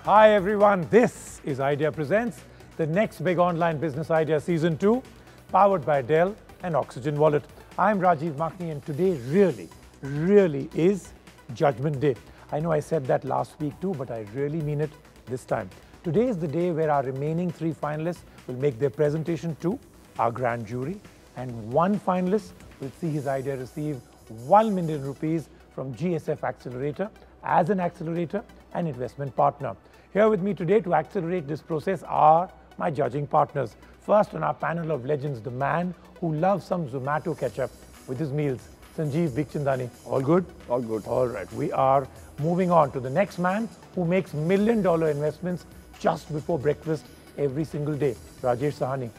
Hi everyone, this is Idea Presents, the next big online business idea season 2, powered by Dell and Oxygen Wallet. I'm Rajiv Makhni and today really is Judgment Day. I know I said that last week too, but I really mean it this time. Today is the day where our remaining 3 finalists will make their presentation to our grand jury, and one finalist will see his idea receive 1 million rupees from GSF Accelerator as an accelerator and investment partner. Here with me today to accelerate this process are my judging partners. First on our panel of legends, the man who loves some Zomato ketchup with his meals, Sanjeev Bikhchandani. All good? All good. All right. We are moving on to the next man who makes $1 million investments just before breakfast every single day, Rajesh Sahani.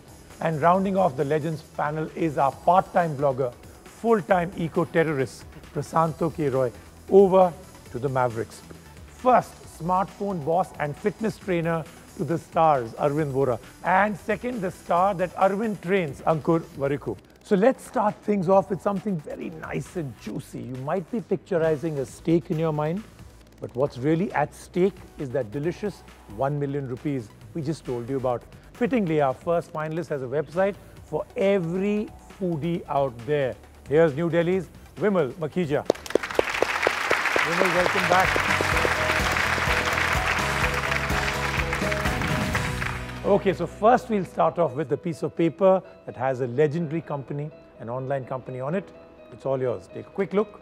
And rounding off the legends panel is our part-time blogger, full-time eco-terrorist, Prasanto K. Roy. Over to the Mavericks. First, smartphone boss and fitness trainer to the stars, Arvind Vora. And second, the star that Arvind trains, Ankur Warikoo. So let's start things off with something very nice and juicy. You might be picturizing a steak in your mind, but what's really at stake is that delicious 1 million rupees we just told you about. Fittingly, our first finalist has a website for every foodie out there. Here's New Delhi's Vimal Makhija. Vimal, welcome back. Okay, so first we'll start off with a piece of paper that has a legendary company, an online company on it. It's all yours. Take a quick look.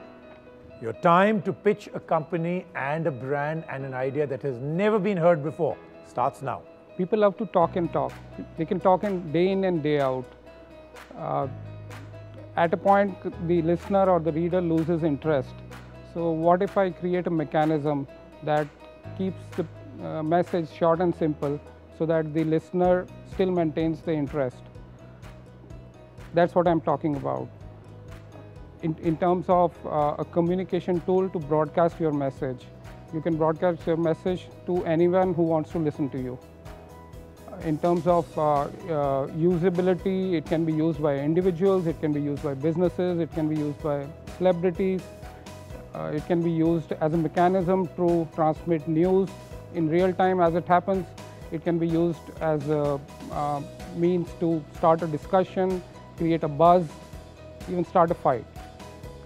Your time to pitch a company and a brand and an idea that has never been heard before starts now. People love to talk and talk. They can talk day in and day out. At a point, the listener or the reader loses interest. So what if I create a mechanism that keeps the message short and simple so that the listener still maintains the interest? That's what I'm talking about. In terms of a communication tool to broadcast your message. You can broadcast your message to anyone who wants to listen to you. In terms of usability, it can be used by individuals, it can be used by businesses, it can be used by celebrities. It can be used as a mechanism to transmit news in real time as it happens. It can be used as a means to start a discussion, create a buzz, even start a fight.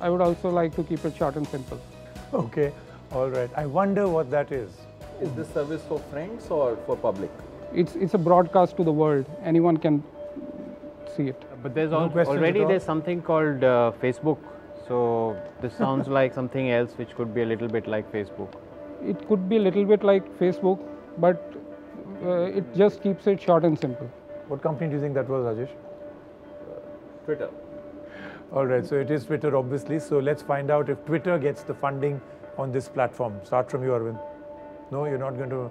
I would also like to keep it short and simple. Okay, all right. I wonder what that is. Is this service for friends or for public? It's a broadcast to the world. Anyone can see it. But there's there's something called Facebook. So this sounds like something else which could be a little bit like Facebook. It could be a little bit like Facebook, but it just keeps it short and simple. What company do you think that was, Rajesh? Twitter. All right, so it is Twitter, obviously. So let's find out if Twitter gets the funding on this platform. Start from you, Arvind. No, you're not going to,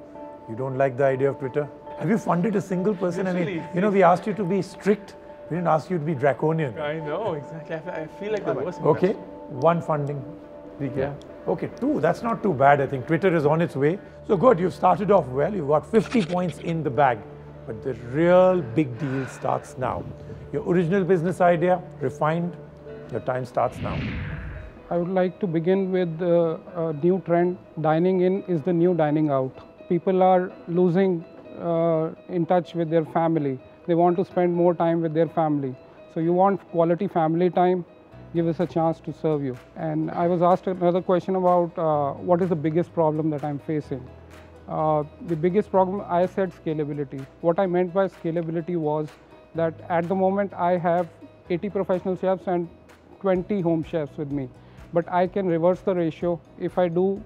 you don't like the idea of Twitter? Have you funded a single person? Literally, I mean, we asked you to be strict. We didn't ask you to be draconian. I know, exactly. I feel like the worst. Okay, 1 funding. Yeah. Okay, 2. That's not too bad, I think. Twitter is on its way. So good, you've started off well. You've got 50 points in the bag. But the real big deal starts now. Your original business idea, refined. Your time starts now. I would like to begin with a new trend. Dining in is the new dining out. People are losing in touch with their family. They want to spend more time with their family. So you want quality family time, give us a chance to serve you. And I was asked another question about what is the biggest problem that I'm facing. The biggest problem, I said scalability. What I meant by scalability was that at the moment I have 80 professional chefs and 20 home chefs with me. But I can reverse the ratio if I do,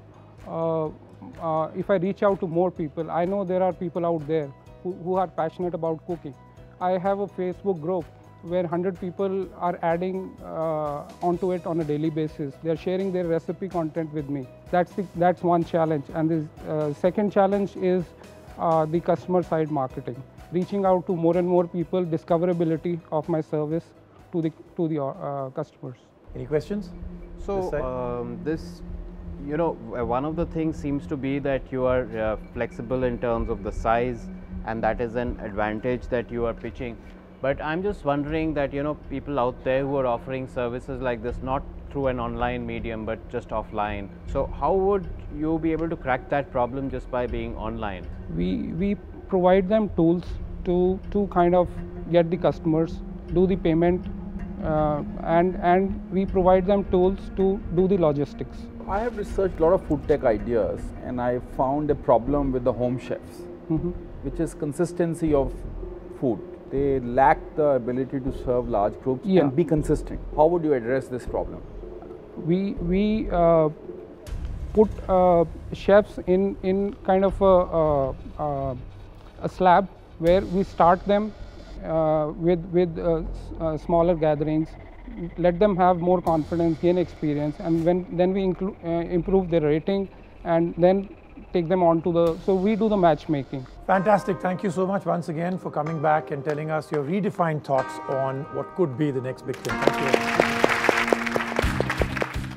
if I reach out to more people. I know there are people out there who are passionate about cooking. I have a Facebook group where 100 people are adding onto it on a daily basis. They're sharing their recipe content with me. That's one challenge. And the second challenge is the customer side marketing. Reaching out to more and more people, discoverability of my service to the customers. Any questions? So one of the things seems to be that you are flexible in terms of the size, and that is an advantage that you are pitching. But I'm just wondering that, you know, people out there who are offering services like this, not through an online medium, but just offline. So how would you be able to crack that problem just by being online? We provide them tools to kind of get the customers, do the payment, and we provide them tools to do the logistics. I have researched a lot of food tech ideas, and I found a problem with the home chefs, which is consistency of food. They lack the ability to serve large groups and be consistent. How would you address this problem? We put chefs in kind of a slab where we start them with smaller gatherings, let them have more confidence, gain experience, and then we improve their rating, and then take them on to the, so we do the matchmaking. Fantastic. Thank you so much once again for coming back and telling us your redefined thoughts on what could be the next big thing. Thank you.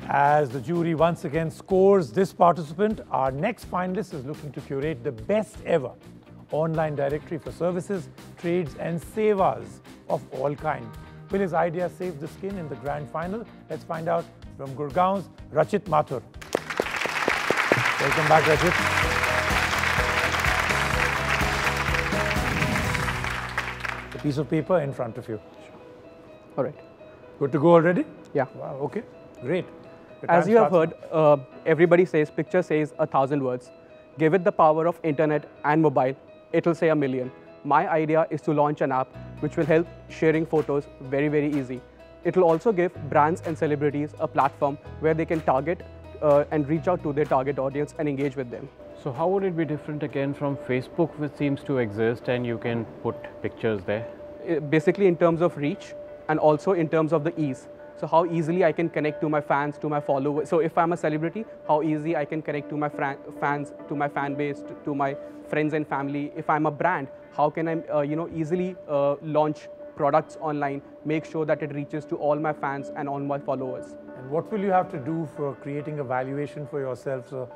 As the jury once again scores this participant, our next finalist is looking to curate the best ever online directory for services, trades and sevas of all kind. Will his idea save the skin in the grand final? Let's find out from Gurgaon's Rachit Mathur. Welcome back, Rachit. The piece of paper in front of you. All right. Good to go already? Yeah. Wow, okay. Great. As you have heard, everybody says, picture says 1,000 words. Give it the power of internet and mobile, it'll say 1,000,000. My idea is to launch an app which will help sharing photos very, very easy. It will also give brands and celebrities a platform where they can target and reach out to their target audience and engage with them. So how would it be different again from Facebook, which seems to exist and you can put pictures there? Basically in terms of reach and also in terms of the ease. So how easily I can connect to my fans, to my followers. So if I'm a celebrity, how easy I can connect to my fans, to my fan base, to my friends and family. If I'm a brand, how can I easily launch products online, make sure that it reaches to all my fans and all my followers. And what will you have to do for creating a valuation for yourself, so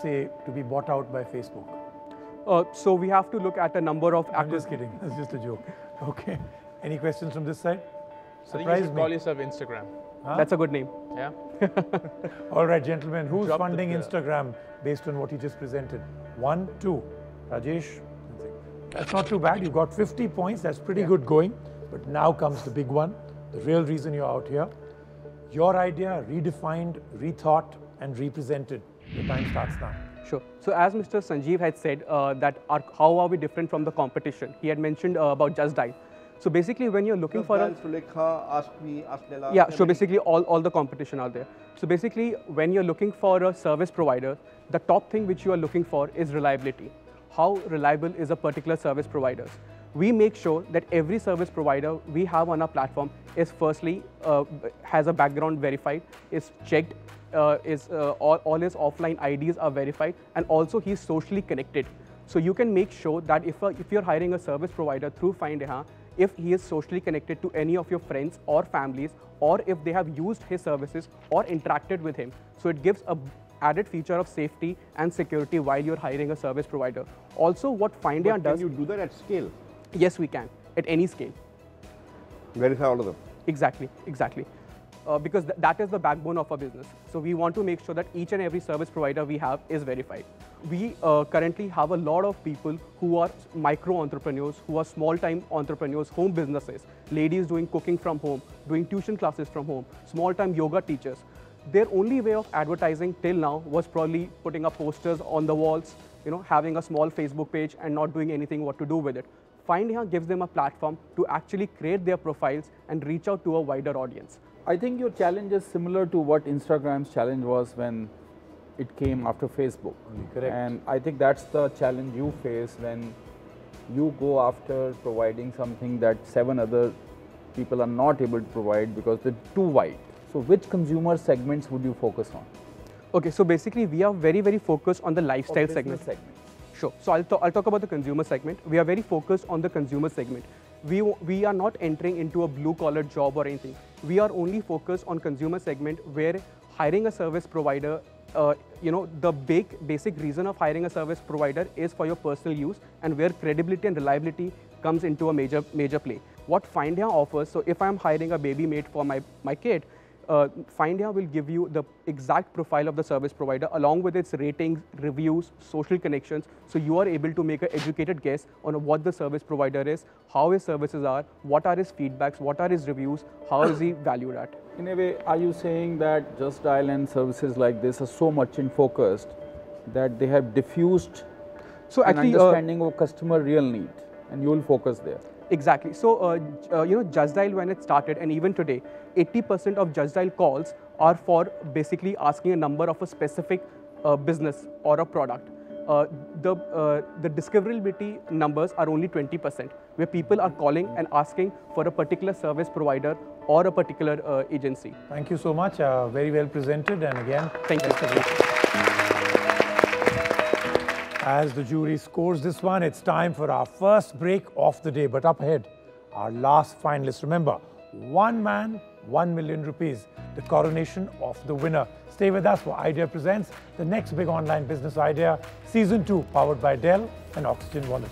say to be bought out by Facebook? So we have to look at a number of... I'm just kidding, that's just a joke. Okay, any questions from this side? I think you should call yourself Instagram. Huh? That's a good name. Yeah. All right, gentlemen, who's Drop funding the Instagram based on what he just presented? 1, 2. Rajesh? That's not too bad. You got 50 points. That's pretty good going. But now comes the big one, the real reason you're out here. Your idea redefined, rethought, and represented. Your time starts now. Sure. So as Mr. Sanjeev had said, how are we different from the competition? He had mentioned about Just Dial. So basically, when you're looking for Ask me, ask Della. Yeah, so basically all the competition are there. So basically, when you're looking for a service provider, the top thing which you are looking for is reliability. How reliable is a particular service provider? We make sure that every service provider we have on our platform is firstly, has a background verified, is checked, all his offline IDs are verified, and also he's socially connected. So you can make sure that if you're hiring a service provider through Find, if he is socially connected to any of your friends or families, or if they have used his services or interacted with him. So it gives a added feature of safety and security while you're hiring a service provider. Also, what Find does... Can you do that at scale? Yes, we can, at any scale. Verify all of them? Exactly, exactly. Because that is the backbone of our business. So we want to make sure that each and every service provider we have is verified. We currently have a lot of people who are micro entrepreneurs, who are small-time entrepreneurs, home businesses, ladies doing cooking from home, doing tuition classes from home, small-time yoga teachers. Their only way of advertising till now was probably putting up posters on the walls, having a small Facebook page and not doing anything what to do with it. Find gives them a platform to actually create their profiles and reach out to a wider audience. I think your challenge is similar to what Instagram's challenge was when it came after Facebook. Correct. And I think that's the challenge you face when you go after providing something that 7 other people are not able to provide because they're too wide. So which consumer segments would you focus on? Okay, so basically we are very, very focused on the lifestyle segment. Sure. So I'll talk about the consumer segment. We are very focused on the consumer segment. We are not entering into a blue-collar job or anything. We are only focused on consumer segment where hiring a service provider, the basic reason of hiring a service provider is for your personal use, and where credibility and reliability comes into a major play. What Findia offers, so if I'm hiring a baby maid for my kid, Findia will give you the exact profile of the service provider along with its ratings, reviews, social connections, so you are able to make an educated guess on what the service provider is, how his services are, what are his feedbacks, what are his reviews, how is he valued at. In a way, are you saying that Just Dial and services like this are so much in focused that they have diffused an understanding of customer real need, and you will focus there? Exactly. So, Just Dial, when it started, and even today, 80% of Just Dial calls are for basically asking a number of a specific business or a product. The discoverability numbers are only 20%, where people are calling and asking for a particular service provider or a particular agency. Thank you so much. Very well presented, and again, thank you. As the jury scores this one, it's time for our first break of the day. But up ahead, our last finalist. Remember, one man, 1 million rupees, the coronation of the winner. Stay with us for Idea Presents, the next big online business idea, Season 2, powered by Dell and Oxygen Wallet.